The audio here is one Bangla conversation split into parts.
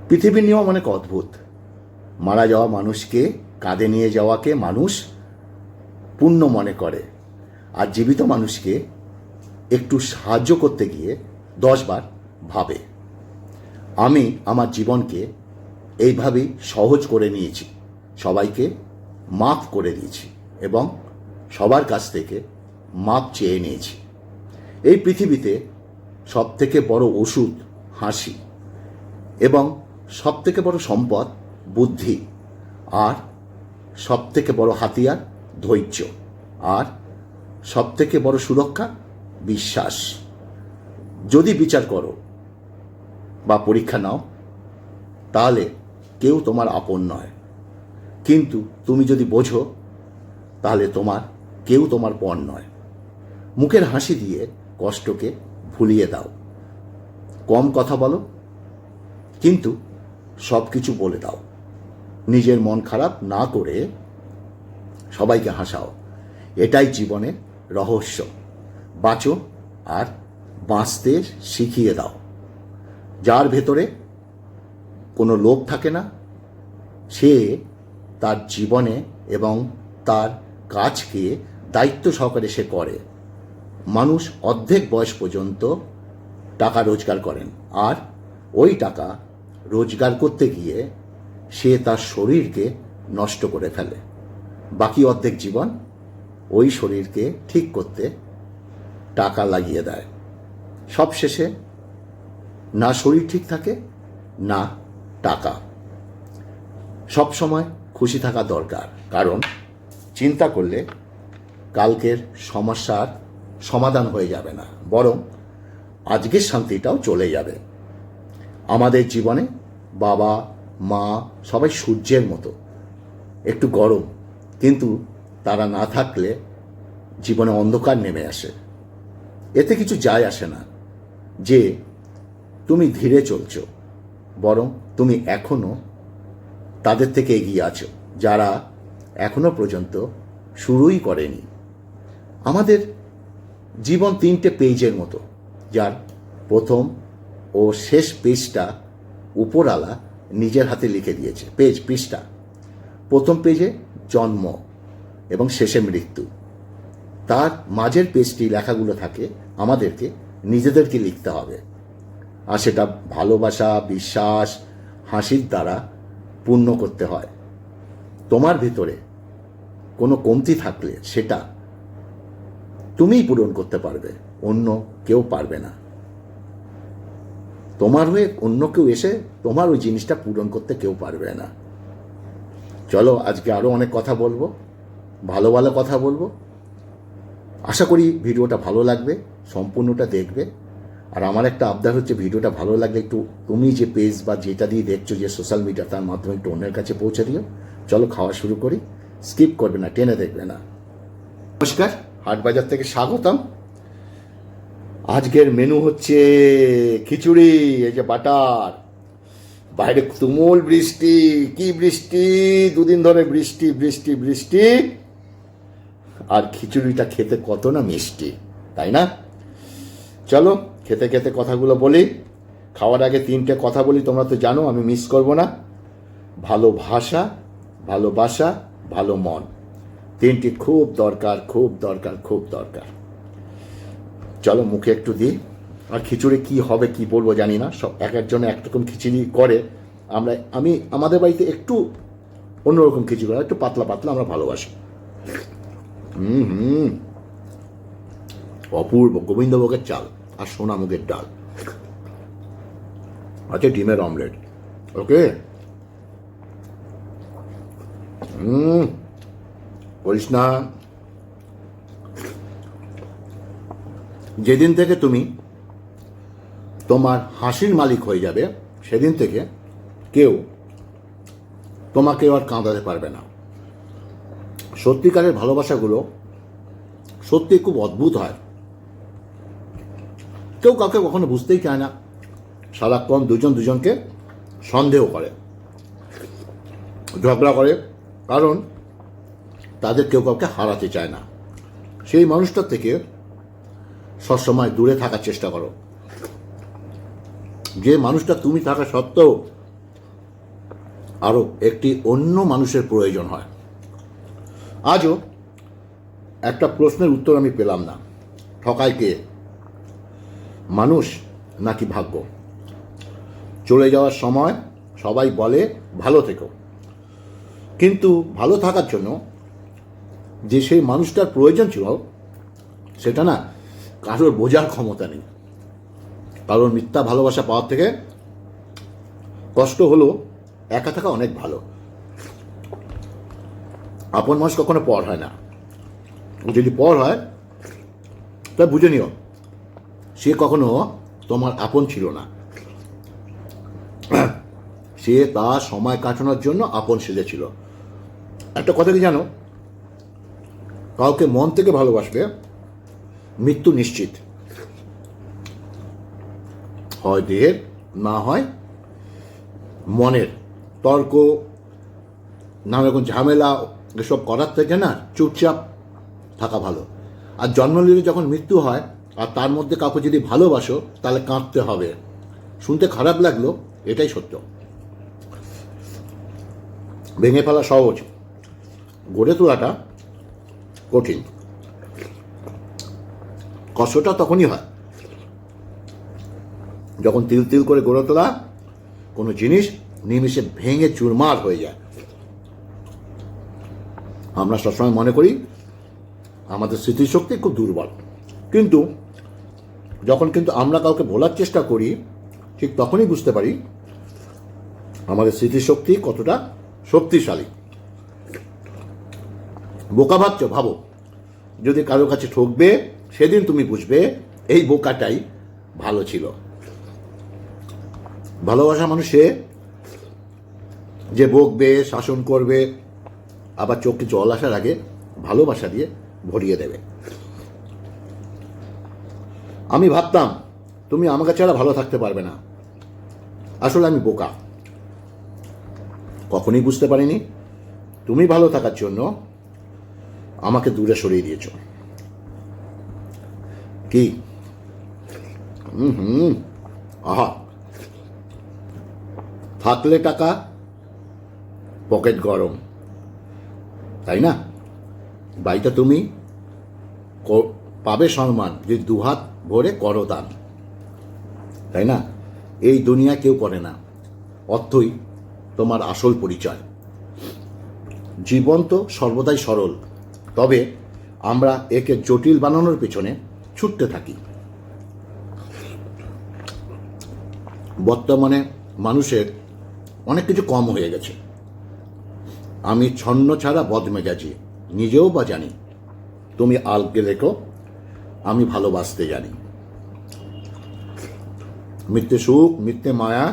পৃথিবীর নিয়ম অনেক অদ্ভুত। মারা যাওয়া মানুষকে কাঁধে নিয়ে যাওয়াকে মানুষ পুণ্য মনে করে, আর জীবিত মানুষকে একটু সাহায্য করতে গিয়ে 10 বার ভাবে। আমি আমার জীবনকে এইভাবেই সহজ করে নিয়েছি, সবাইকে মাফ করে দিয়েছি এবং সবার কাছ থেকে মাপ চেয়ে নিয়েছি। এই পৃথিবীতে সবথেকে বড় ওষুধ হাসি, এবং সবথেকে বড় সম্পদ বুদ্ধি, আর সবথেকে বড় হাতিয়ার ধৈর্য, আর সবথেকে বড় সুরক্ষা বিশ্বাস। যদি বিচার করো বা পরীক্ষা নাও, তাহলে কেউ তোমার আপন নয়, কিন্তু তুমি যদি বোঝো তাহলে কেউ তোমার পর নয়। মুখের হাসি দিয়ে কষ্টকে ভুলিয়ে দাও। কম কথা বলো, কিন্তু সব কিছু বলে দাও। নিজের মন খারাপ না করে সবাইকে হাসাও। এটাই জীবনের রহস্য। বাঁচো আর বাঁচতে শিখিয়ে দাও। যার ভেতরে কোনো লোভ থাকে না, সে তার জীবনে এবং তার কাজকে দায়িত্ব সহকারে সে করে। মানুষ অর্ধেক বয়স পর্যন্ত টাকা রোজগার করেন, আর ওই টাকা রোজগার করতে গিয়ে সে তার শরীরকে নষ্ট করে ফেলে। বাকি অর্ধেক জীবন ওই শরীরকে ঠিক করতে টাকা লাগিয়ে দেয়। সবশেষে না শরীর ঠিক থাকে, না টাকা। সব সময় খুশি থাকা দরকার, কারণ চিন্তা করলে কালকের সমস্যার সমাধান হয়ে যাবে না, বরং আজকের শান্তিটাও চলে যাবে। আমাদের জীবনে বাবা মা সবাই সূর্যের মতো, একটু গরম, কিন্তু তারা না থাকলে জীবনে অন্ধকার নেমে আসে। এতে কিছু যায় আসে না যে তুমি ধীরে চলছো, বরং তুমি এখনো তাদের থেকে এগিয়ে আছো যারা এখনো পর্যন্ত শুরুই করেনি। আমাদের জীবন 3টে পেজের মতো, যার প্রথম ও শেষ পেজটা উপরওয়ালা নিজের হাতে লিখে দিয়েছে। পৃষ্ঠা প্রথম পেজে জন্ম এবং শেষে মৃত্যু, তার মাঝের পেজটি লেখাগুলো থাকে আমাদেরকে নিজেদেরকে লিখতে হবে, আর সেটা ভালোবাসা, বিশ্বাস, হাসির দ্বারা পূর্ণ করতে হয়। তোমার ভিতরে কোনো কমতি থাকলে সেটা তুমিই পূরণ করতে পারবে, অন্য কেউ পারবে না। তোমার হয়ে অন্য কেউ এসে তোমার ওই জিনিসটা পূরণ করতে কেউ পারবে না। চলো, আজকে আরও অনেক কথা বলবো, ভালো ভালো কথা বলবো। আশা করি ভিডিওটা ভালো লাগবে, সম্পূর্ণটা দেখবে। আর আমার একটা আবদার হচ্ছে, ভিডিওটা ভালো লাগলে একটু তুমি যে পেজ বা যেটা দিয়ে দেখছো, যে সোশ্যাল মিডিয়া, তার মাধ্যমে একটু অন্যের কাছে পৌঁছে দিও। চলো খাওয়া শুরু করি, স্কিপ করবে না, টেনে দেখবে না। নমস্কার, হাটবাজার থেকে স্বাগতম। আজকের মেনু হচ্ছে খিচুড়ি, এই যে বাটার। বাইরে তুমুল বৃষ্টি, কি বৃষ্টি, 2 দিন ধরে বৃষ্টি বৃষ্টি বৃষ্টি। আর খিচুড়িটা খেতে কত না মিষ্টি, তাই না? চলো খেতে খেতে কথাগুলো বলি। খাওয়ার আগে 3টে কথা বলি, তোমরা তো জানো, আমি মিস করব না। ভালো ভাষা, ভালোবাসা, ভালো মন, 3টি খুব দরকার, খুব দরকার, খুব দরকার। চলো মুখে একটু দিই। আর খিচুড়ি কি হবে কি বলবো জানি না, সব এক একজন একরকম খিচুড়ি করে। আমাদের বাড়িতে একটু অন্যরকম খিচুড়ি হয়, একটু পাতলা পাতলা, আমরা ভালোবাসি। অপূর্ব গোবিন্দভোগের চাল আর সোনামুগের ডাল আছে, ডিমের অমলেট। ওকে, বলিস না। যেদিন থেকে তুমি তোমার হাসির মালিক হয়ে যাবে, সেদিন থেকে কেউ তোমাকে আর কাঁদাতে পারবে না। সত্যিকারের ভালোবাসাগুলো সত্যি খুব অদ্ভুত হয়। কেউ কাউকে কখনো বুঝতেই চায় না, সারাক্ষণ দুজন দুজনকে সন্দেহ করে, ঝগড়া করে, কারণ তাদের কেউ কাউকে হারাতে চায় না। সেই মানুষটার থেকে সবসময় দূরে থাকার চেষ্টা করো। যে মানুষটা তুমি থাকা সত্ত্বেও আরও একটি অন্য মানুষের প্রয়োজন হয়। আজও একটা প্রশ্নের উত্তর আমি পেলাম না। ঠকায় কে, মানুষ নাকি ভাগ্য? চলে যাওয়ার সময় সবাই বলে ভালো থেকো, কিন্তু ভালো থাকার জন্য যে সেই মানুষটার প্রয়োজন ছিল সেটা না কারোর বোঝার ক্ষমতা নেই। কারোর মিথ্যা ভালোবাসা পাওয়ার থেকে কষ্ট হলো একা থাকা অনেক ভালো। আপন মানুষ কখনো পর হয় না। যদি পর হয় তা বুঝে নিও সে কখনো তোমার আপন ছিল না, সে তার সময় কাটানোর জন্য আপন সেজেছিল। একটা কথা কি জানো, কাউকে মন থেকে ভালোবাসবে মৃত্যু নিশ্চিত, হয় দেহের না হয় মনের। তর্ক নানা রকম ঝামেলা এসব করার থেকে না চুপচাপ থাকা ভালো। আর জন্ম নিলে যখন মৃত্যু হয় আর তার মধ্যে কাউকে যদি ভালোবাসো তাহলে কাঁদতে হবে। শুনতে খারাপ লাগলো, এটাই সত্য। ভেঙে ফেলা সহজ, গড়ে তোলাটা কঠিন। কষ্টটা তখনই হয় যখন তিল তিল করে গড়ে তোলা কোনো জিনিস নিমিষে ভেঙে চুরমার হয়ে যায়। আমরা সবসময় মনে করি আমাদের স্মৃতিশক্তি খুব দুর্বল, কিন্তু যখন আমরা কাউকে ভোলার চেষ্টা করি ঠিক তখনই বুঝতে পারি আমাদের স্মৃতিশক্তি কতটা শক্তিশালী। বোকা ভাবছো, ভাবো যদি কারো কাছে ঠকবে সেদিন তুমি বুঝবে এই বোকাটাই ভালো ছিল। ভালোবাসা মানুষে যে বকবে, শাসন করবে, আবার চোখে জল আসার আগে ভালোবাসা দিয়ে ভরিয়ে দেবে। আমি ভাবতাম তুমি আমাকে ছাড়া ভালো থাকতে পারবে না, আসলে আমি বোকা। কখনই বুঝতে পারিনি তুমি ভালো থাকার জন্য আমাকে দূরে সরিয়ে দিয়েছ। কি আহা, থাকলে টাকা, পকেট গরম, তাই না? বাড়িটা তুমি পাবে সম্মান যদি দুহাত ভরে করো দান, তাই না? এই দুনিয়া কেউ করে না, অর্থই তোমার আসল পরিচয়। জীবন তো সর্বদাই সরল, তবে আমরা একে জটিল বানানোর পেছনে ছুটতে থাকি। বর্তমানে মানুষের অনেক কিছু কম হয়ে গেছে। আমি ছন্ন ছাড়া বদমেজাজি, নিজেও বা জানি। তুমি আলকে রেখো, আমি ভালোবাসতে জানি। মিথ্যে সুখ, মিথ্যে মায়া,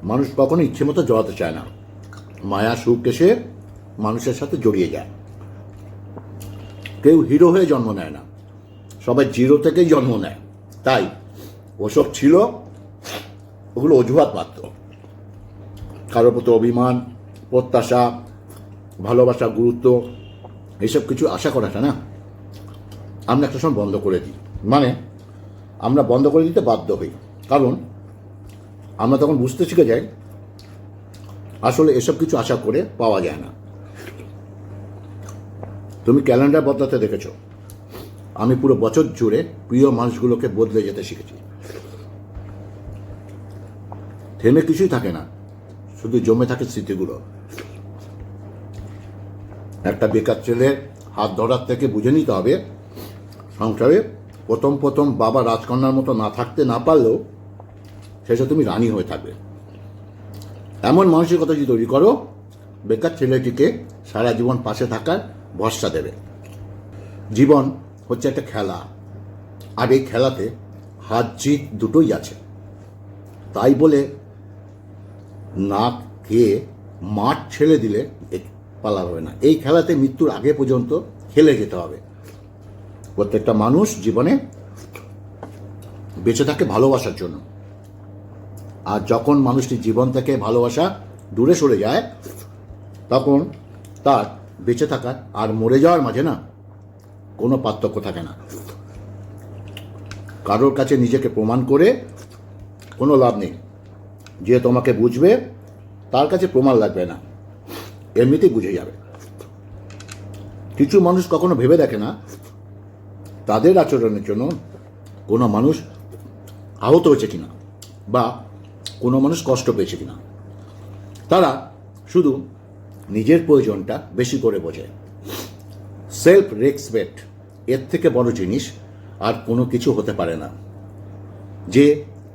মানুষ কখনো ইচ্ছে মতো জড়াতে চায় না। মায়া সুখ এসে মানুষের সাথে জড়িয়ে যায়। কেউ হিরো হয়ে জন্ম নেয় না, সবাই জিরো থেকেই জন্ম নেয়। তাই ওসব ছিল, ওগুলো অজুহাত মাত্র। কারোর প্রতি অভিমান, প্রত্যাশা, ভালোবাসা, গুরুত্ব, এইসব কিছু আশা করাটা না আমরা একটা সময় বন্ধ করে দিই। মানে আমরা বন্ধ করে দিতে বাধ্য হই, কারণ আমরা তখন বুঝতে শিখে যাই আসলে এসব কিছু আশা করে পাওয়া যায় না। তুমি ক্যালেন্ডার বদলাতে দেখেছ, আমি পুরো বছর জুড়ে প্রিয় মানুষগুলোকে বদলে যেতে শিখেছি। থেমে কিছুই থাকে না, শুধু জমে থাকে স্মৃতিগুলো। একটা বেকার ছেলের হাত ধরার থেকে বুঝে নিতে হবে সংসারে প্রথম প্রথম বাবা রাজকন্যার মতো না থাকতে না পারলেও শেষে তুমি রানী হয়ে থাকবে। এমন মানসিকতা যদি তৈরি করো, বেকার ছেলেটিকে সারা জীবন পাশে থাকার ভরসা দেবে। জীবন হচ্ছে একটা খেলা, আর এই খেলাতে হার জিত দুটোই আছে। তাই বলে না খেয়ে মাঠ ছেড়ে দিলে পালা হবে না। এই খেলাতে মৃত্যুর আগে পর্যন্ত খেলে যেতে হবে। প্রত্যেকটা মানুষ জীবনে বেঁচে থাকে ভালোবাসার জন্য, আর যখন মানুষটি জীবন থেকে ভালোবাসা দূরে সরে যায় তখন তার বেঁচে থাকার আর মরে যাওয়ার মাঝে না কোনো পার্থক্য থাকে না। কারোর কাছে নিজেকে প্রমাণ করে কোনো লাভ নেই। যে তোমাকে বুঝবে তার কাছে প্রমাণ লাগবে না, এমনিতেই বুঝে যাবে। কিছু মানুষ কখনো ভেবে দেখে না তাদের আচরণের জন্য কোনো মানুষ আহত হয়েছে কিনা বা কোনো মানুষ কষ্ট পেয়েছে কিনা। তারা শুধু নিজের প্রয়োজনটা বেশি করে বোঝে। সেলফ রেসপেক্ট, এর থেকে বড় জিনিস আর কোনো কিছু হতে পারে না। যে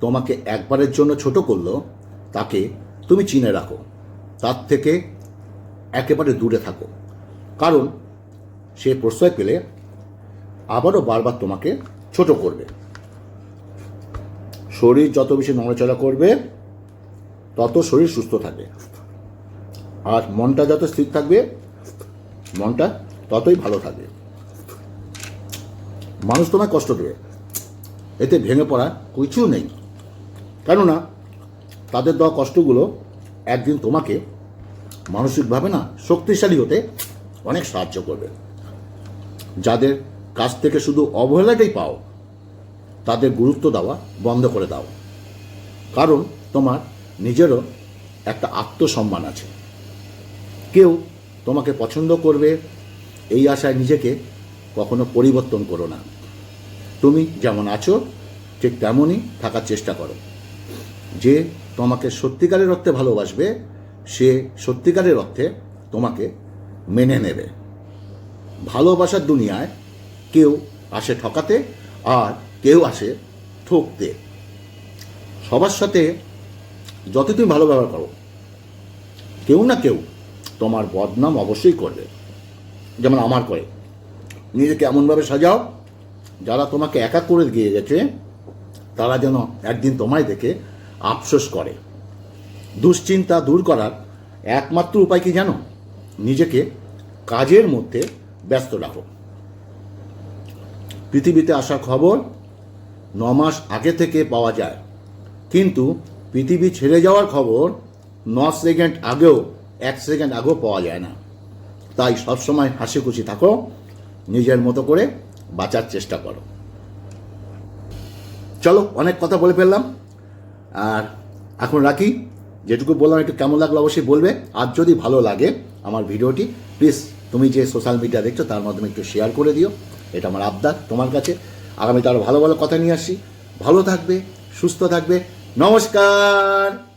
তোমাকে একবারের জন্য ছোট করলো তাকে তুমি চিনে রাখো, তার থেকে একেবারে দূরে থাকো, কারণ সে প্রশ্রয় পেলে আবারও বারবার তোমাকে ছোট করবে। শরীর যত বেশি নড়াচড়া করবে তত শরীর সুস্থ থাকবে, আর মনটা যত স্থির থাকবে মনটা ততই ভালো থাকবে। মানুষ তোমায় কষ্ট দেবে, এতে ভেঙে পড়া কিছু নেই, কেননা তাদের দেওয়া কষ্টগুলো একদিন তোমাকে মানসিকভাবে না শক্তিশালী হতে অনেক সাহায্য করবে। যাদের কাছ থেকে শুধু অবহেলাটাই পাও তাদের গুরুত্ব দেওয়া বন্ধ করে দাও, কারণ তোমার নিজেরও একটা আত্মসম্মান আছে। কেউ তোমাকে পছন্দ করবে এই আশায় নিজেকে কখনো পরিবর্তন করো না। তুমি যেমন আছো ঠিক তেমনই থাকার চেষ্টা করো। যে তোমাকে সত্যিকারের অর্থে ভালোবাসবে সে সত্যিকারের অর্থে তোমাকে মেনে নেবে। ভালোবাসার দুনিয়ায় কেউ আসে ঠকাতে আর কেউ আসে ঠকতে। সবার সাথে যত তুমি ভালো ব্যবহার করো কেউ না কেউ তোমার বদনাম অবশ্যই করবে, যেমন আমার করে। নিজেকে এমনভাবে সাজাও যারা তোমাকে একা করে গিয়ে গেছে তারা যেন একদিন তোমায় দেখে আফসোস করে। দুশ্চিন্তা দূর করার একমাত্র উপায় কি জানো? নিজেকে কাজের মধ্যে ব্যস্ত রাখো। পৃথিবীতে আসা খবর 9 মাস আগে থেকে পাওয়া যায়, কিন্তু পৃথিবী ছেড়ে যাওয়ার খবর 9 সেকেন্ড আগেও 1 সেকেন্ড আগেও পাওয়া যায় না। তাই সবসময় হাসি খুশি থাকো, নিজের মতো করে বাঁচার চেষ্টা করো। চলো, অনেক কথা বলে ফেললাম, আর এখন রাখি। যেটুকু বললাম একটু কেমন লাগলো অবশ্যই বলবে, আর যদি ভালো লাগে আমার ভিডিওটি প্লিজ তুমি যে সোশ্যাল মিডিয়া দেখছো তার মাধ্যমে একটু শেয়ার করে দিও। এটা আমার আবদার তোমার কাছে। আগামীতে আরও ভালো ভালো কথা নিয়ে আসি। ভালো থাকবে, সুস্থ থাকবে। নমস্কার।